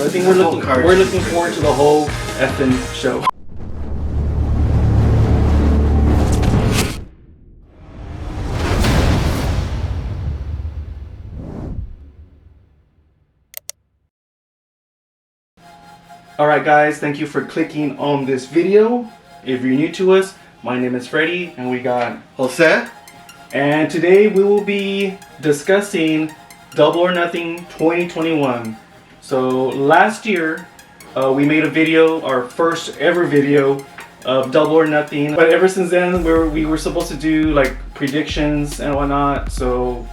I think we're looking forward to the whole effing show. Alright guys, thank you for clicking on this video. If you're new to us, my name is Freddie and we got Jose. And today we will be discussing Double or Nothing 2021. So last year we made a video, our first ever video of Double or Nothing. But ever since then we were supposed to do like predictions and whatnot. So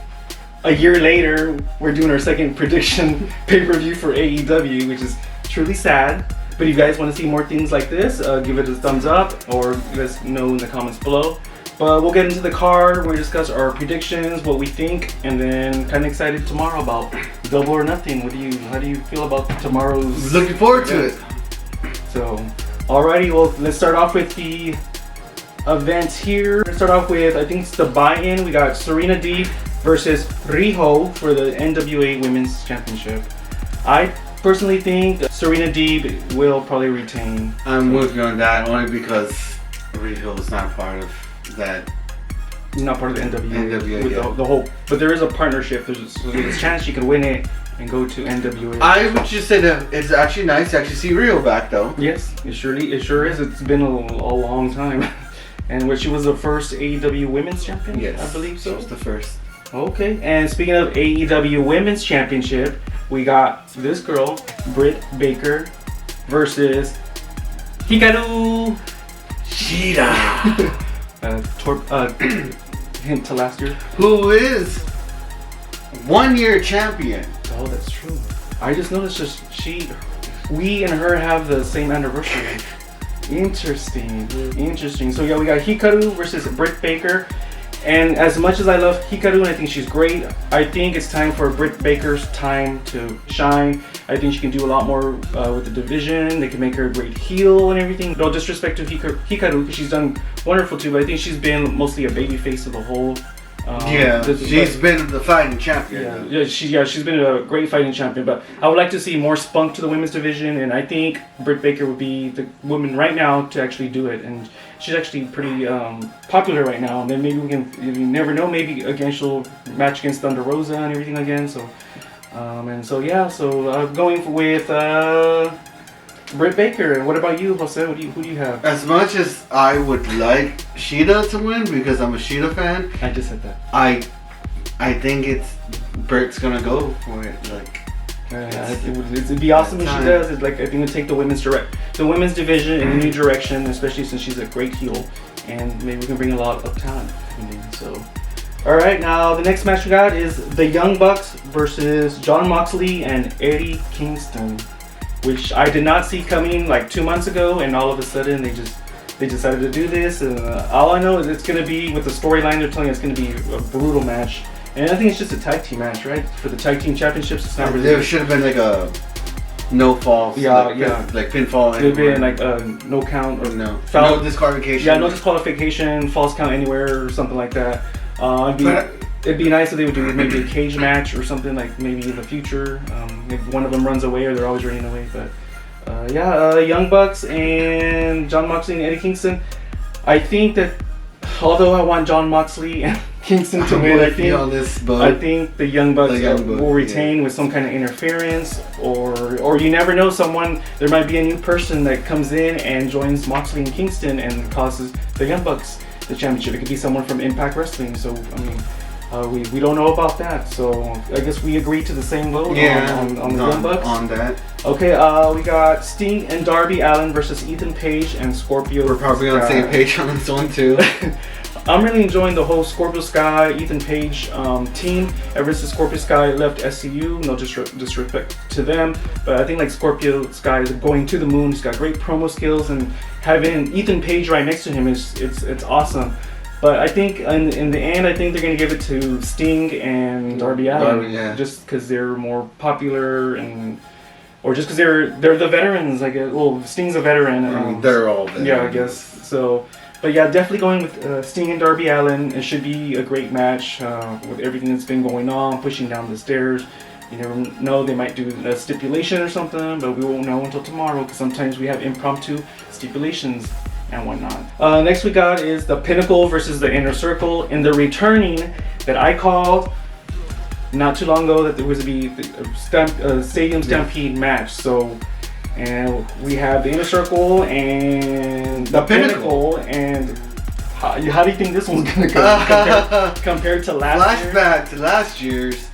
a year later we're doing our second prediction pay-per-view for AEW, which is truly sad. But if you guys want to see more things like this, give it a thumbs up or let us know in the comments below. But we'll get into the card, we'll discuss our predictions, what we think, and then kind of excited tomorrow about Double or Nothing. How do you feel about tomorrow's? Looking forward to it. So, alrighty, well let's start off with the events here. Let's start off with, I think it's the buy-in. We got Serena Deeb versus Riho for the NWA Womens Championship. I personally think Serena Deeb will probably retain. I'm with you on that only because Riho is not part of that. Not part of the NWA. With yeah. the whole, but there is a partnership. There's a chance she could win it and go to NWA. I would just say that it's actually nice to actually see Riho back though. Yes, it sure is. It's been a long time. And where she was the first AEW Women's Champion? Yes, I believe so. She was the first. Okay, and speaking of AEW Women's Championship, we got this girl, Britt Baker, versus Hikaru Shida. Hint to last year. Who is 1 year champion. Oh, that's true. I just noticed we and her have the same anniversary. Interesting. So yeah, we got Hikaru versus Britt Baker. And as much as I love Hikaru and I think she's great, I think it's time for Britt Baker's time to shine. I think she can do a lot more with the division. They can make her a great heel and everything. No disrespect to Hikaru, because she's done wonderful too, but I think she's been mostly a babyface of the whole. She's been the fighting champion. She's been a great fighting champion, but I would like to see more spunk to the women's division, and I think Britt Baker would be the woman right now to actually do it. And she's actually pretty popular right now, and then maybe we can, you never know, maybe again she'll match against Thunder Rosa and everything again. So going with Britt Baker. And what about you, Jose? Who do you have? As much as I would like Shida to win because I'm a Shida fan, I just said that. I think Britt's gonna go for it. Like, it'd be awesome if she does. It's like I think it'd take the women's division in a new direction, especially since she's a great heel, and maybe we can bring a lot of talent. So, all right, now the next match we got is the Young Bucks versus Jon Moxley and Eddie Kingston, which I did not see coming like 2 months ago, and all of a sudden they decided to do this. And all I know is it's going to be, with the storyline they're telling, it's going to be a brutal match. And I think it's just a tag team match, right? For the tag team championships, it's not really. There should have been like a no falls. Like pinfall. It would have been like a no count or no disqualification. Yeah, no disqualification, false count anywhere or something like that. It'd be nice if they would do maybe a cage match or something, like maybe in the future. If one of them runs away or they're always running away. But Young Bucks and Jon Moxley and Eddie Kingston. I think that although I want Jon Moxley and Kingston to win, I think the Young Bucks will retain with some kind of interference, or you never know, there might be a new person that comes in and joins Moxley and Kingston and causes the Young Bucks the championship. It could be someone from Impact Wrestling. So I mean, we don't know about that. So I guess we agreed to the same vote on the Young Bucks. On that. Okay, we got Sting and Darby Allin versus Ethan Page and Scorpio. We're probably on the same page on this one too. I'm really enjoying the whole Scorpio Sky, Ethan Page team. Ever since Scorpio Sky left SCU, no disrespect to them, but I think like Scorpio Sky is going to the moon. He's got great promo skills, and having Ethan Page right next to him it's awesome. But I think in the end, I think they're going to give it to Sting and Darby Allin, just because they're more popular, or just because they're the veterans. I guess. Well, Sting's a veteran. They're all veterans. Yeah, I guess so. But yeah, definitely going with Sting and Darby Allin. It should be a great match with everything that's been going on, pushing down the stairs. You never know, they might do a stipulation or something, but we won't know until tomorrow because sometimes we have impromptu stipulations and whatnot. Next we got is the Pinnacle versus the Inner Circle in the returning that I called not too long ago that there was to be a Stadium Stampede match. So, and we have the Inner Circle and the Pinnacle. And how do you think this one's gonna go compared to last year? Flashback to last year's.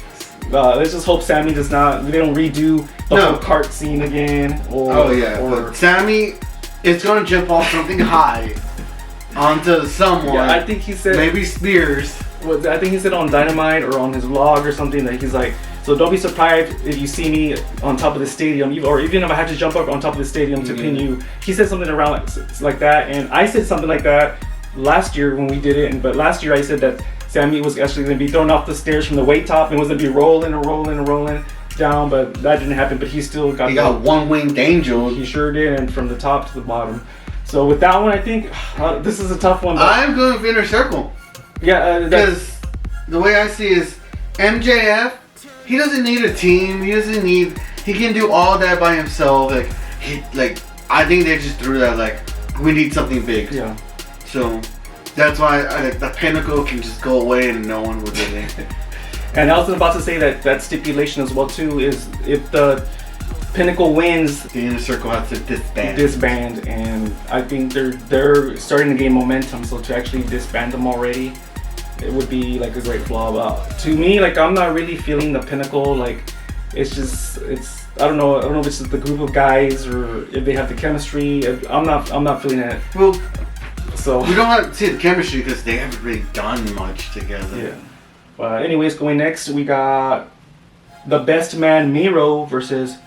Let's just hope Sammy they don't redo the whole cart scene again. But Sammy is gonna jump off something high onto someone. Yeah, I think he said maybe Spears. I think he said on Dynamite or on his vlog or something that he's like, so don't be surprised if you see me on top of the stadium, or even if I had to jump up on top of the stadium to pin you. He said something around like that, and I said something like that last year when we did it. But last year I said that Sammy was actually going to be thrown off the stairs from the weight top and was going to be rolling down, but that didn't happen. But he still got one-winged angel. He sure did, and from the top to the bottom. So with that one, I think this is a tough one. I'm going with Inner Circle. Yeah, because the way I see is MJF, he doesn't need a team. He can do all that by himself. I think they just threw that we need something big. Yeah. So that's why the Pinnacle can just go away and no one would get it. And I was about to say that stipulation as well too is if the Pinnacle wins, the Inner Circle has to disband, and I think they're starting to gain momentum. So to actually disband them already, it would be a great flaw. To me, I'm not really feeling the Pinnacle. It's I don't know if it's just the group of guys or if they have the chemistry. I'm not feeling it. Well, so we don't have to see the chemistry because they haven't really done much together. Yeah. Anyways, going next, we got the Best Man Miro versus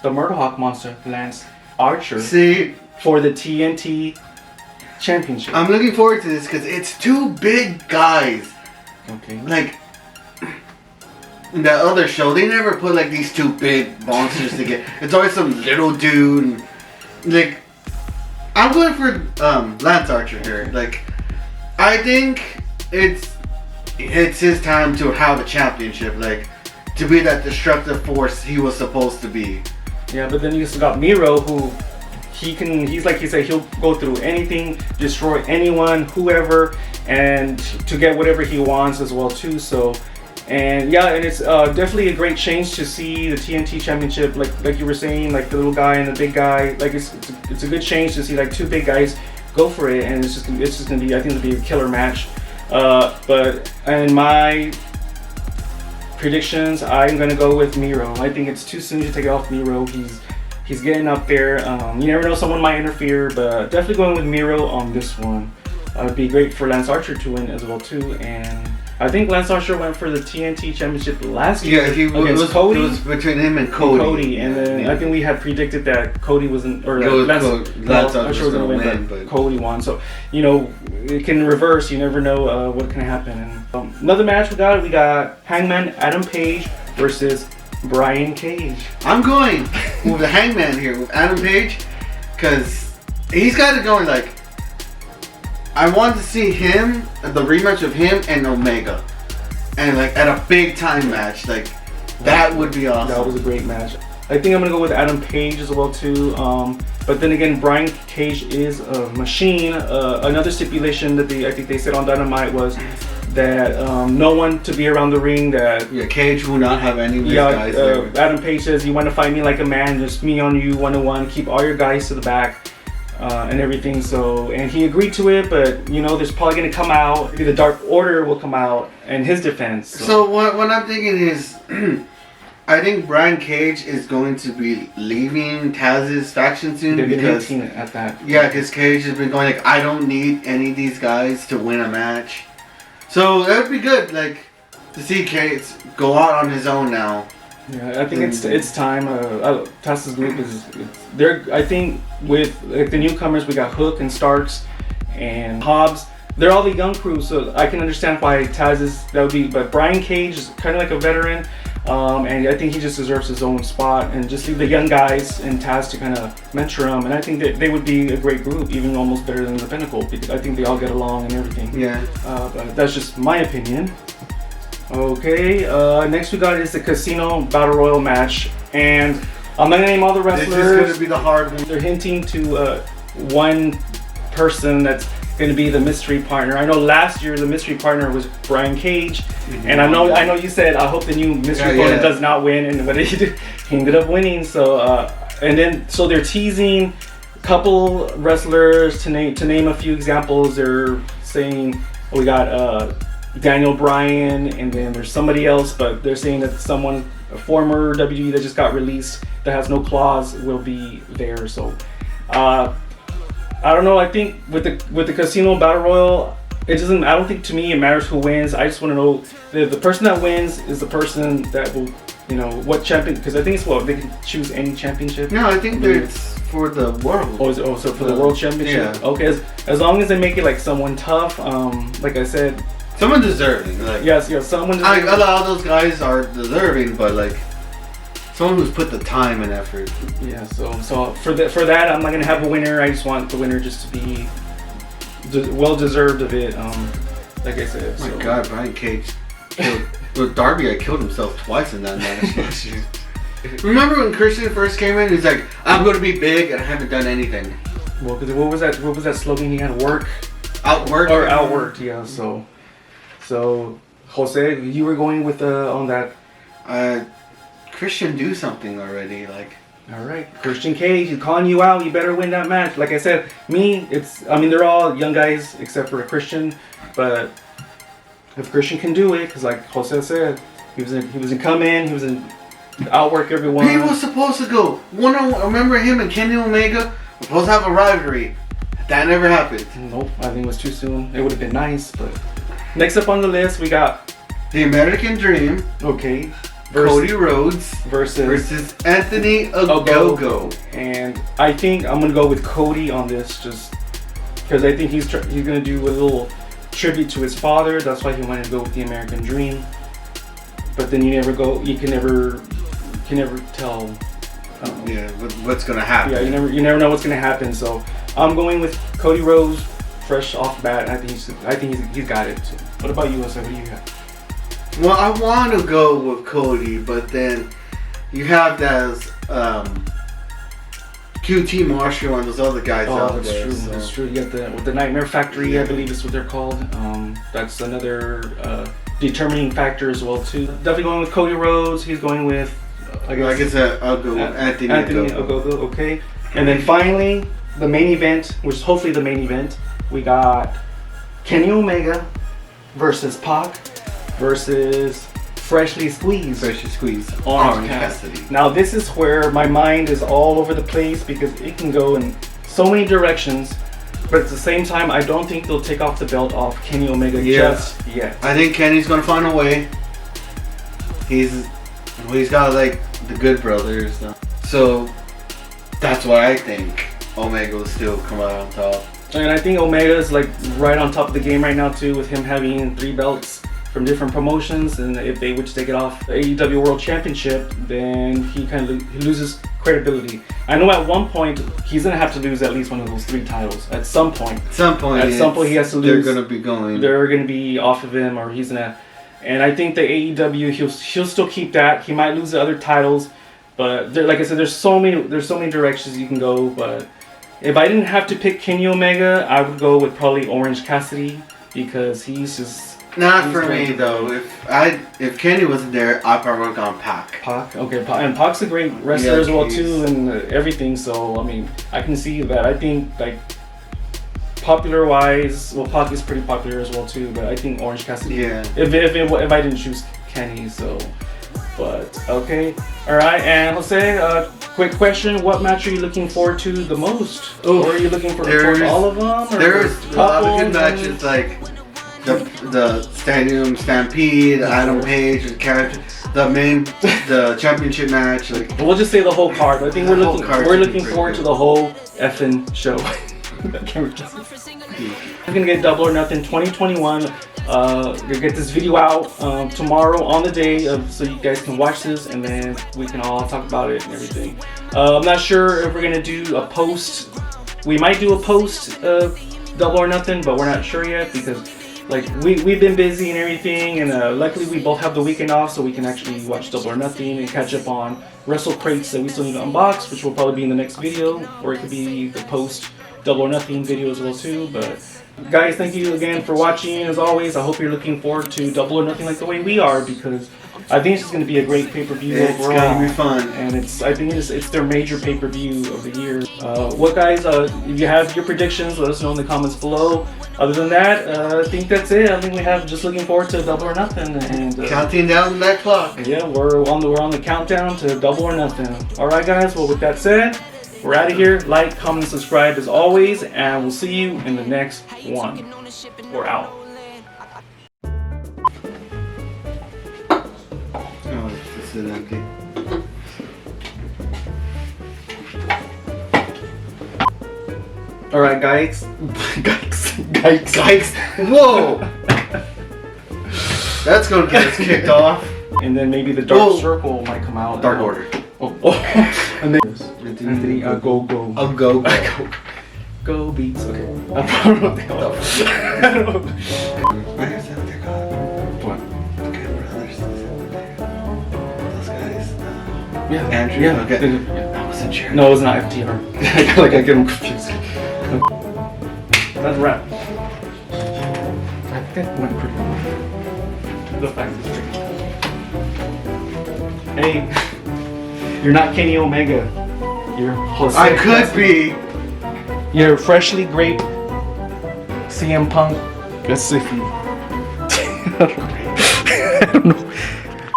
the Murderhawk Monster Lance Archer. See, for the TNT Championship. I'm looking forward to this because it's two big guys. Okay. In that other show, they never put these two big monsters together. It's always some little dude. And, I'm going for Lance Archer here. I think it's his time to have a championship. To be that destructive force he was supposed to be. Yeah, but then you still got Miro, who he's like you said, he'll go through anything, destroy anyone, whoever, and to get whatever he wants as well too. So, and it's definitely a great change to see the TNT Championship, like you were saying, the little guy and the big guy. It's a good change to see two big guys go for it, and it's just gonna be, I think it'll be a killer match. But in my predictions, I'm gonna go with Miro. I think it's too soon to take off Miro. He's getting up there. You never know, someone might interfere, but definitely going with Miro on this one. It'd be great for Lance Archer to win as well too. And I think Lance Archer went for the TNT Championship last year against Cody. It was between him and Cody. And then I think we had predicted that Cody wasn't, or Lance Archer was going to win, but Cody won. So, it can reverse. You never know what can happen. And another match we got Hangman Adam Page versus Brian Cage. I'm going with the Hangman here, with Adam Page, because he's got it going I want to see him, the rematch of him and Omega. And at a big time match. That would be awesome. That was a great match. I think I'm going to go with Adam Page as well too. But then again, Brian Cage is a machine. Another stipulation that I think they said on Dynamite was that no one to be around the ring. Cage will not have any of these guys there. Adam Page says, you want to fight me like a man, just me on you, 1-on-1, keep all your guys to the back. And everything, and he agreed to it, but there's probably going to come out, maybe the Dark Order will come out in his defense. So what I'm thinking is, I think Brian Cage is going to be leaving Taz's faction soon. They've been because hinting at that. Yeah, because Cage has been going I don't need any of these guys to win a match. So that would be good, to see Cage go out on his own now. Yeah, I think it's time. Taz's group they're. I think with the newcomers, we got Hook and Starks and Hobbs. They're all the young crew, so I can understand why that would be. But Brian Cage is kind of like a veteran, and I think he just deserves his own spot. And just leave the young guys and Taz to kind of mentor him. And I think that they would be a great group, even almost better than the Pinnacle, because I think they all get along and everything. Yeah. But that's just my opinion. Okay, next we got is the Casino Battle Royal match, and I'm not gonna name all the wrestlers. This is gonna be the hard one. They're hinting to one person that's gonna be the mystery partner. I know last year the mystery partner was Brian Cage, and I know you said I hope the new mystery opponent does not win, and but he ended up winning. So so they're teasing a couple wrestlers to name a few examples. They're saying we got Daniel Bryan, and then there's somebody else, but they're saying that someone, a former WWE that just got released that has no clause, will be there. So I don't know. I think with the Casino Battle Royal, it doesn't. I don't think to me it matters who wins. I just want to know the person that wins is the person that will, what champion. Because I think it's they can choose any championship. No, I think it's for the world. So for the world championship. Yeah. Okay, as long as they make it like someone tough. Like I said, someone deserving. Like, yes, someone deserving. A lot of those guys are deserving, but like someone who's put the time and effort. Yeah. So for that, I'm not gonna have a winner. I just want the winner just to be well deserved of it. Like I said. Oh my God, Brian Cage killed. With Darby, I killed himself twice in that match. Remember when Christian first came in? He's like, "I'm going to be big," and I haven't done anything. Well, because what was that slogan he had? Outworked. Yeah. So Jose, you were going with on that. Christian, do something already, like. All right, Christian Cage, he's calling you out. You better win that match. Like I said, they're all young guys except for Christian, but if Christian can do it, because like Jose said, he was in come in, he was in outwork everyone. He was supposed to go one-on-one. Remember him and Kenny Omega were supposed to have a rivalry. That never happened. Nope, I think it was too soon. It would have been nice, but next up on the list we got the American Dream. Okay. Cody Rhodes versus Anthony Ogogo. And I think I'm gonna go with Cody on this, just because I think he's gonna do a little tribute to his father. That's why he wanted to go with the American Dream. But then you can never tell. What's gonna happen? Yeah, you never know what's gonna happen. So I'm going with Cody Rhodes, fresh off the bat. I think he's got it. So what about you, Jose? What do you have? Well, I want to go with Cody, but then you have those QT Marshall and those other guys out there. True. So. That's true. You got the Nightmare Factory, I believe is what they're called. That's another determining factor as well too. Definitely going with Cody Rhodes. He's going with I'll go with Anthony Ogogo. Okay. And then finally, the main event, which is hopefully the main event, we got Kenny Omega versus Pac versus Freshly Squeezed Orange Cassidy. Now this is where my mind is all over the place because it can go in so many directions, but at the same time I don't think they'll take off the belt off Kenny Omega just yet. I think Kenny's gonna find a way. He's got like the Good Brothers, so that's why I think Omega will still come out on top. And I think Omega is like right on top of the game right now too, with him having 3 belts from different promotions, and if they would take it off the AEW World Championship, then he loses credibility. I know at one point he's gonna have to lose at least one of those 3 titles. At some point he has to lose. They're gonna be off of him, or he's gonna. And I think the AEW he'll still keep that. He might lose the other titles, but like I said, there's so many directions you can go. But if I didn't have to pick Kenny Omega, I would go with probably Orange Cassidy because he's just. Not for me though. If Kenny wasn't there, I probably would have gone Pac. Okay, and Pac's a great wrestler as well too, and everything. So I mean, I can see that. I think like popular wise, Pac is pretty popular as well too. But I think Orange Cassidy. Yeah. If I didn't choose Kenny, so. But okay, all right. And Jose, quick question: what match are you looking forward to the most? Or are you looking forward to all of them? There's a lot of good matches like. The Stadium Stampede, Adam Page, the championship match. Like, we'll just say the whole card. I think we're looking forward to the whole effing show. We're gonna get Double or Nothing 2021. We're gonna get this video out tomorrow on the day so you guys can watch this and then we can all talk about it and everything. I'm not sure if we're gonna do a post. We might do a post Double or Nothing, but we're not sure yet because like we've been busy and everything, and luckily we both have the weekend off, so we can actually watch Double or Nothing and catch up on wrestle crates that we still need to unbox, which will probably be in the next video, or it could be the post Double or Nothing video as well too. But guys, thank you again for watching. As always, I hope you're looking forward to Double or Nothing like the way we are, because I think it's just going to be a great pay-per-view overall. It's going to be fun. And I think it's their major pay-per-view of the year. What guys, if you have your predictions, let us know in the comments below. Other than that, I think that's it. I think we have just looking forward to Double or Nothing. And counting down that clock. Yeah, we're on the countdown to Double or Nothing. Alright guys, well with that said, we're out of here. Like, comment, and subscribe as always, and we'll see you in the next one. We're out. Oh, this is empty. Alright guys. Guys. Whoa! That's gonna get us kicked off. And then maybe the Dark Circle might come out. Dark Order. Oh. And then Anthony, go. Go. Go Beats. Okay. I don't know what they call it. I don't know. Where is that what they're called? What? The Good Brothers. Those guys. Yeah. Andrew. Yeah. Okay. Yeah. I wasn't sure. No, it's not FTR. Like I get them confused. That's a wrap. I think that went pretty well. The fact is tricky. Hey, you're not Kenny Omega. You're Jose. I could be. You're freshly grape CM Punk. Guess if you. I don't know.